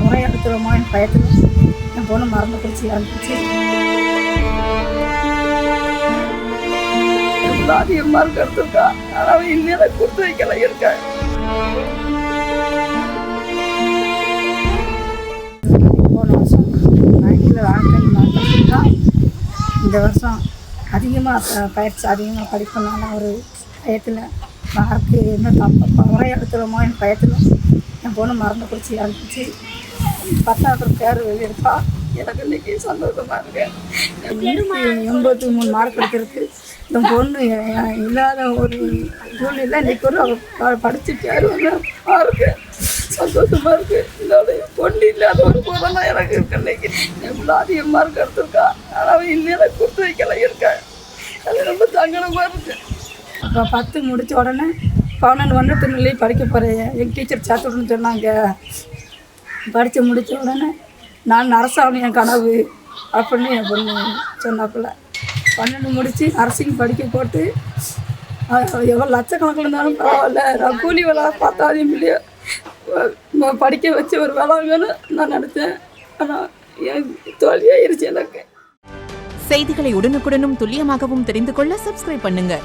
முறை எடுத்துருமோ என் பயத்தில் என் பொண்ணு மருந்து குடிச்சு இறந்துச்சு. அதிகமாக இருக்கிறதுக்கா ஆனால் இன்னும் கொடுத்து வைக்கல இருக்கேன். போன வருஷம் பேங்கில் வாழ்க்கை இந்த வருஷம் அதிகமாக பயிற்சி அதிகமாக படிக்கணும்னா ஒரு பயத்தில் மார்க்கு என்ன முறை எடுத்துருமோ என் பயத்தில் என் பொண்ணு மருந்து குடிச்சு இறந்துச்சு. 10வது பேர் வெளியிருப்பா. எனக்கு இன்றைக்கி சந்தோஷமாக இருக்கேன். 83 மார்க் எடுத்திருக்கு. என் பொண்ணு இல்லாத ஒரு சூழ்நிலை இன்றைக்கி ஒரு அவள் படித்து பேர் வந்து இருக்கு. சந்தோஷமாக இருக்குது. இதோட என் பொண்ணு இல்லாத ஒரு பொருளாக எனக்கு இருக்கு. இன்றைக்கி எவ்வளோ அதிக மார்க் எடுத்திருக்கா ஆனால் இன்னும் எனக்கு கொடுத்து வைக்கல இருக்கேன். அது ரொம்ப சங்கடமாக இருக்குது. அப்போ 10 முடித்த உடனே 11 திருநெல்வேலி படிக்க போகிறேன். எங்கள் டீச்சர் சேர்த்து விடணும்னு சொன்னாங்க. படித்து முடித்த உடனே நான் அரசாகணும் என் கனவு அப்படின்னு என் பொண்ணு சொன்னாப்புல. 12 முடித்து நர்சிங் படிக்க போட்டு எவ்வளோ லட்சக்கணக்கில் இருந்தாலும் பரவாயில்ல, நான் கூலி வேலை பார்த்தாதையும் இல்லையா படிக்க வச்சு ஒரு வேலை வேணும் நான் நினச்சேன். ஆனால் என் தோல்வியாயிருச்சு எனக்கு. செய்திகளை உடனுக்குடனும் துல்லியமாகவும் தெரிந்து கொள்ள சப்ஸ்கிரைப் பண்ணுங்க.